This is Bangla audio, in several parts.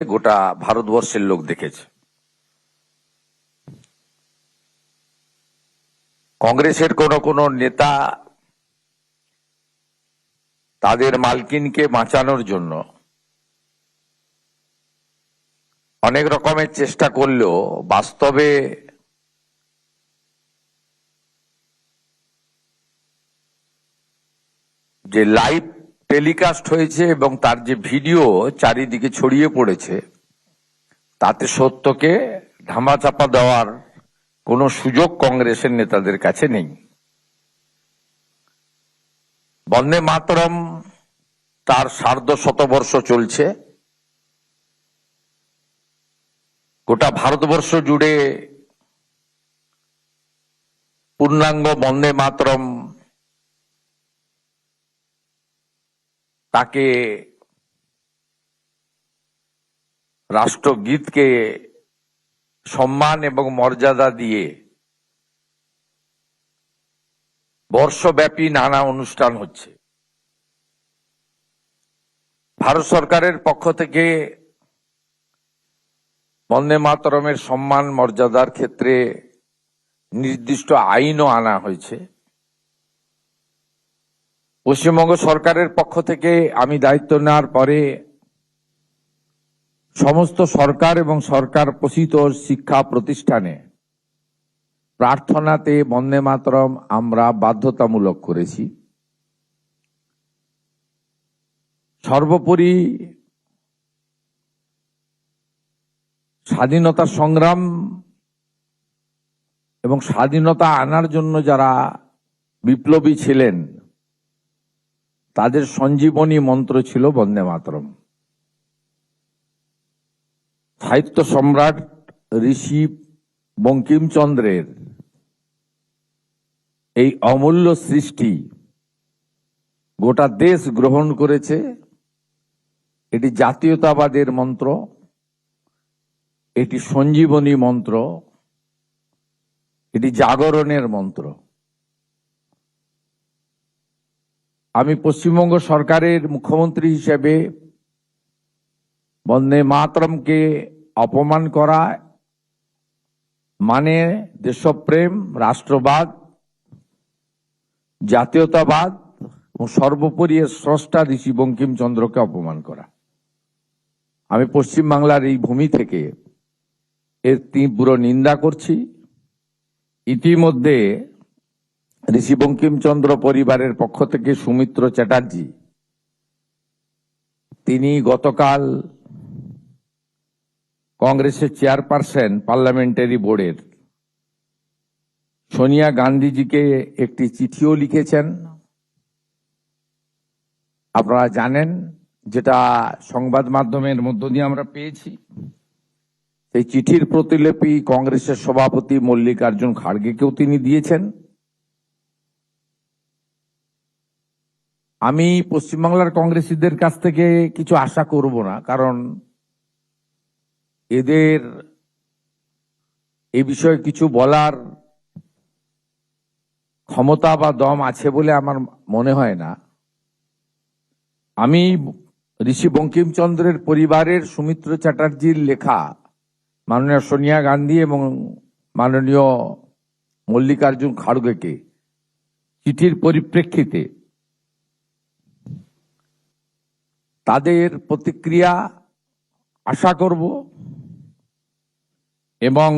গোটা ভারতবর্ষের লোক দেখেছে। কংগ্রেসের কোন কোন নেতা তাদের মালকিনকে বাঁচানোর জন্য অনেক রকমের চেষ্টা করলেও বাস্তবে যে লাইভ টেলিকাস্ট হয়েছে এবং তার যে ভিডিও চারিদিকে ছড়িয়ে পড়েছে তাতে সত্যকে ধামাচাপা দেওয়ার কোনো সুযোগ কংগ্রেসের নেতাদের কাছে নেই। বন্দে মাতরম তার সার্ধশতবর্ষ চলছে। গোটা ভারতবর্ষ জুড়ে পূর্ণাঙ্গ বন্দে মাতরম তাকে রাষ্ট্রগীতকে সম্মান এবং মর্যাদা দিয়ে বর্ষব্যাপী নানা অনুষ্ঠান হচ্ছে। ভারত সরকারের পক্ষ থেকে বন্দে মাতরমের সম্মান মর্যাদার ক্ষেত্রে নির্দিষ্ট আইনও আনা হয়েছে। পশ্চিমবঙ্গ সরকারের পক্ষ থেকে আমি দায়িত্ব নেওয়ার পরে সমস্ত সরকার এবং সরকার পোষিত শিক্ষা প্রতিষ্ঠানে প্রার্থনাতে বন্দে মাতরম আমরা বাধ্যতামূলক করেছি। সর্বোপরি স্বাধীনতা সংগ্রাম এবং স্বাধীনতা আনার জন্য যারা বিপ্লবী ছিলেন তাদের সঞ্জীবনী মন্ত্র ছিল বন্দে মাতরম। সাহিত্য সম্রাট ঋষি বঙ্কিমচন্দ্রের এই অমূল্য সৃষ্টি গোটা দেশ গ্রহণ করেছে। এটি জাতীয়তাবাদের মন্ত্র, এটি সঞ্জীবনী মন্ত্র, এটি জাগরণের মন্ত্র। আমি পশ্চিমবঙ্গ সরকারের মুখ্যমন্ত্রী হিসেবে বন্দে মাতরমকে অপমান করা মানে দেশপ্রেম, রাষ্ট্রবাদ, জাতীয়তাবাদ এবং সর্বোপরি এর স্রষ্টা ঋষি বঙ্কিমচন্দ্রকে অপমান করা। আমি পশ্চিমবাংলার এই ভূমি থেকে এর তীব্র নিন্দা করছি। ইতিমধ্যে ঋষি বঙ্কিমচন্দ্র পরিবারের পক্ষ থেকে সৌমিত্র চ্যাটার্জি তিনি গতকাল কংগ্রেসের চেয়ারপারসন পার্লামেন্টারি বোর্ডের সোনিয়া গান্ধীজিকে একটি চিঠিও লিখেছেন। আপনারা জানেন, যেটা সংবাদ মাধ্যমের মধ্য দিয়ে আমরা পেয়েছি। এই চিঠির প্রতিলিপি কংগ্রেসের সভাপতি মল্লিকার্জুন খাড়গেকেও তিনি দিয়েছেন। আমি পশ্চিমবাংলার কংগ্রেসীদের কাছ থেকে কিছু আশা করব না, কারণ এদের এই বিষয়ে কিছু বলার ক্ষমতা বা দম আছে বলে আমার মনে হয় না। আমি ঋষি বঙ্কিমচন্দ্রের পরিবারের সৌমিত্র চ্যাটার্জির লেখা মাননীয় সোনিয়া গান্ধী এবং মাননীয় মল্লিকার্জুন খাড়গেকে চিঠির পরিপ্রেক্ষিতে তাদের প্রতিক্রিয়া আশা করব এবং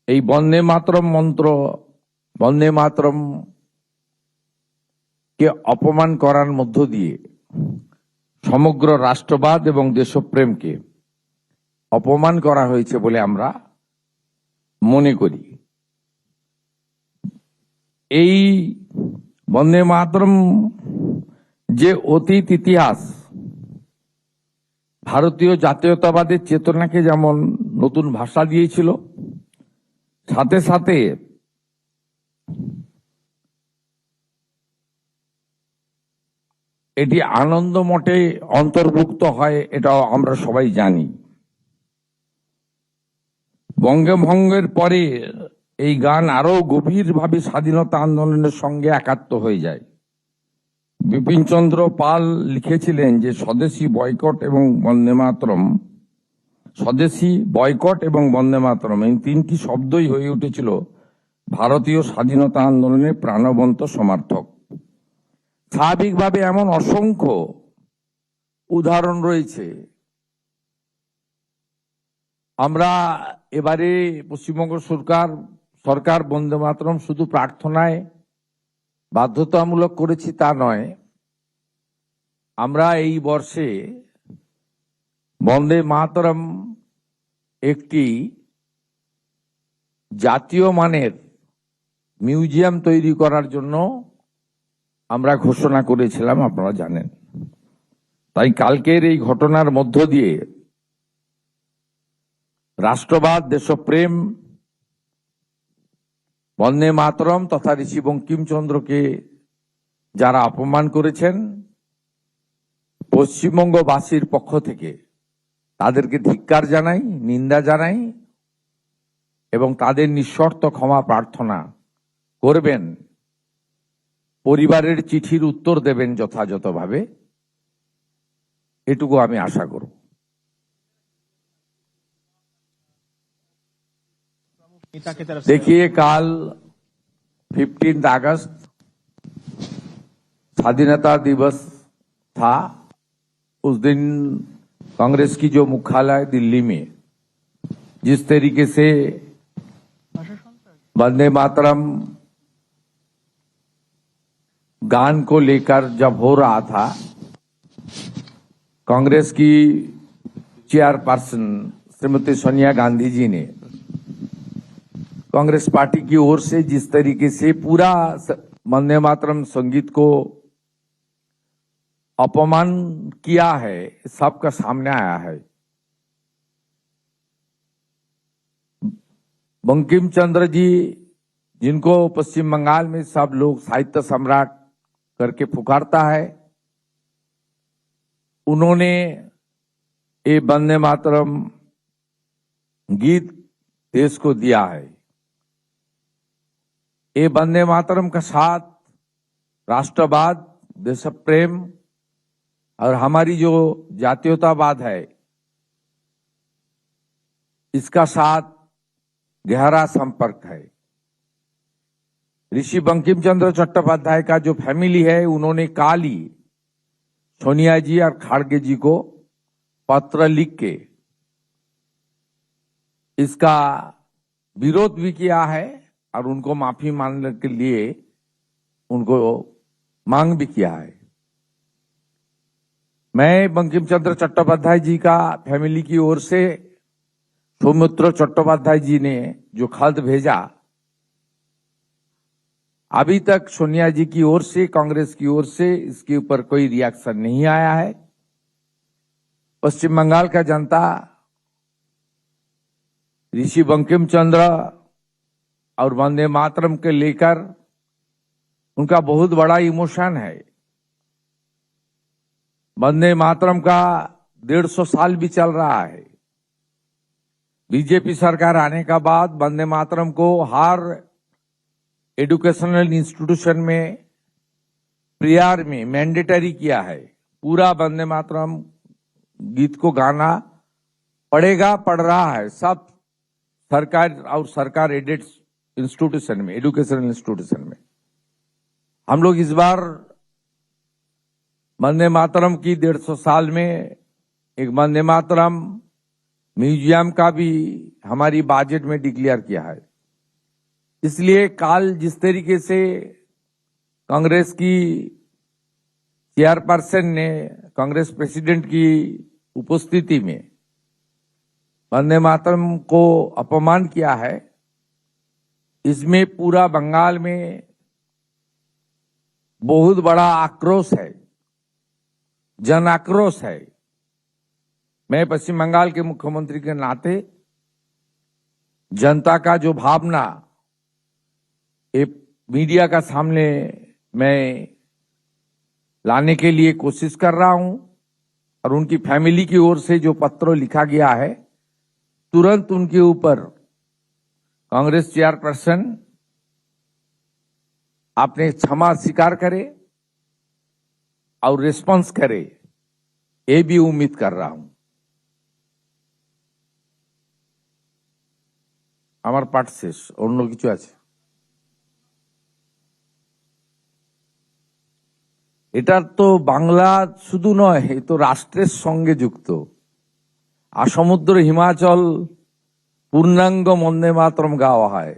এই বন্দে মাতরম মন্ত্র, বন্দে মাতরম কে অপমান করার মধ্য দিয়ে সমগ্র রাষ্ট্রবাদ এবং দেশপ্রেমকে অপমান করা হয়েছে বলে আমরা মনে করি। এই বন্দে মাতরম যে অতীত ইতিহাস ভারতীয় জাতীয়তাবাদের চেতনাকে যেমন নতুন ভাষা দিয়েছিল, সাথে সাথে এটি আনন্দ মঠে অন্তর্ভুক্ত হয়, এটাও আমরা সবাই জানি। বঙ্গভঙ্গের পরে এই গান আরো গভীরভাবে স্বাধীনতা আন্দোলনের সঙ্গে একাত্ম হয়ে যায়। বিপিন চন্দ্র পাল লিখেছিলেন যে স্বদেশী বয়কট এবং বন্দে মাতরম এই তিনটি শব্দই হয়ে উঠেছিল ভারতীয় স্বাধীনতা আন্দোলনের প্রাণবন্ত সমর্থক। স্বাভাবিকভাবে এমন অসংখ্য উদাহরণ রয়েছে। আমরা এবারে পশ্চিমবঙ্গ সরকার বন্দে মাতরম শুধু প্রার্থনায় বাধ্যতামূলক করেছি তা নয়, আমরা এই বর্ষে বন্দে মাতরম একটি জাতীয় মানের মিউজিয়াম তৈরি করার জন্য আমরা ঘোষণা করেছিলাম, আপনারা জানেন। তাই কালকের এই ঘটনার মধ্য দিয়ে রাষ্ট্রবাদ, দেশপ্রেম, বন্দে মাতরম তথা ঋষি বঙ্কিমচন্দ্রকে যারা অপমান করেছেন, পশ্চিমবঙ্গবাসীর পক্ষ থেকে তাদেরকে ধিক্কার জানাই, নিন্দা জানাই এবং তাদের নিঃশর্ত ক্ষমা প্রার্থনা করবেন, পরিবারের চিঠির উত্তর দেবেন যথাযথভাবে, এটুকু আমি আশা করব। देखिए, कल 15 अगस्त स्वाधीनता दिवस था। उस दिन कांग्रेस की जो मुख्यालय दिल्ली में जिस तरीके से वंदे मातरम गान को लेकर जब हो रहा था, कांग्रेस की चेयरपर्सन श्रीमती सोनिया गांधी जी ने कांग्रेस पार्टी की ओर से जिस तरीके से पूरा वंदे मातरम संगीत को अपमान किया है, सबका सामने आया है। बंकिम चंद्र जी, जिनको पश्चिम बंगाल में सब लोग साहित्य सम्राट करके पुकारता है, उन्होंने ये वंदे मातरम गीत देश को दिया है। ये वंदे मातरम का साथ राष्ट्रवाद, देशप्रेम और हमारी जो जातीयतावाद है, इसका साथ गहरा संपर्क है। ऋषि बंकिम चंद्र चट्टोपाध्याय का जो फैमिली है, उन्होंने काली सोनिया जी और खाड़गे जी को पत्र लिख के इसका विरोध भी किया है और उनको माफी मांगने के लिए उनको मांग भी किया है। मैं बंकिम चंद्र चट्टोपाध्याय जी का फैमिली की ओर से सौमित्र चट्टोपाध्याय जी ने जो खत भेजा, अभी तक सोनिया जी की ओर से, कांग्रेस की ओर से इसके ऊपर कोई रिएक्शन नहीं आया है। पश्चिम बंगाल का जनता ऋषि बंकिम चंद्र और वंदे मातरम के लेकर उनका बहुत बड़ा इमोशन है। वंदे मातरम का 150 साल भी चल रहा है। बीजेपी सरकार आने का बाद वंदे मातरम को हर एजुकेशनल इंस्टीट्यूशन में, प्रेयर में मैंडेटरी किया है। पूरा वंदे मातरम गीत को गाना पड़ेगा, पड़ रहा है सब सरकार और सरकार एडेड इंस्टीट्यूशन में, एजुकेशनल इंस्टीट्यूशन में। हम लोग इस बार वंदे मातरम की 150 साल में एक वंदे मातरम म्यूजियम का भी हमारी बजट में डिक्लेयर किया है। इसलिए कल जिस तरीके से कांग्रेस की चेयरपर्सन ने कांग्रेस प्रेसिडेंट की उपस्थिति में वंदे मातरम को अपमान किया है, इसमें पूरा बंगाल में बहुत बड़ा आक्रोश है, जन आक्रोश है। मैं पश्चिम बंगाल के मुख्यमंत्री के नाते जनता का जो भावना मीडिया का सामने मैं लाने के लिए कोशिश कर रहा हूं, और उनकी फैमिली की ओर से जो पत्र लिखा गया है, तुरंत उनके ऊपर कांग्रेस चेयरपर्सन अपने क्षमा स्वीकार करे और रिस्पॉन्स करे, ये भी उम्मीद कर रहा हूं। আমার পাঠ শেষ, অন্য কিছু আছে? এটা তো বাংলা শুধু নয়, এ তো রাষ্ট্রের সঙ্গে যুক্ত। আসমুদ্র হিমাচল পূর্ণাঙ্গ বন্দে মাতরম গাওয়া হয়।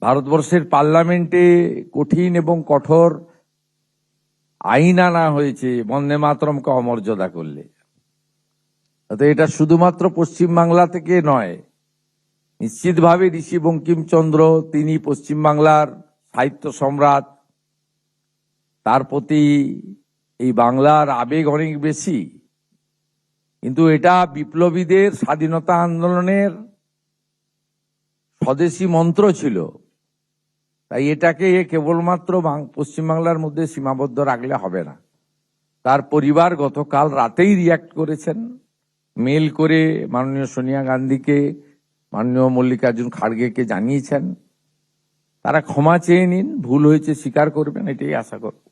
ভারতবর্ষের পার্লামেন্টে কঠিন এবং কঠোর আইন আনা হয়েছে বন্দে মাতরমকে অমর্যাদা করলে। তো এটা শুধুমাত্র পশ্চিমবাংলা থেকে নয়, নিশ্চিতভাবে ঋষি বঙ্কিমচন্দ্র, তিনি পশ্চিমবাংলার সাহিত্য সম্রাট, তার প্রতি এই বাংলার আবেগ অনেক বেশি। কিন্তু এটা বিপ্লবীদের স্বাধীনতা আন্দোলনের স্বদেশী মন্ত্র ছিল, তাই এটাকে কেবলমাত্র পশ্চিমবাংলার মধ্যে সীমাবদ্ধ রাখলে হবে না। তার পরিবার গতকাল রাতেই রিয়াক্ট করেছেন, মেল করে মাননীয় সোনিয়া গান্ধীকে, মাননীয় মল্লিকার্জুন খাড়গেকে জানিয়েছেন। তারা ক্ষমা চেয়ে নিন, ভুল হয়েছে স্বীকার করবেন, এটাই আশা করব।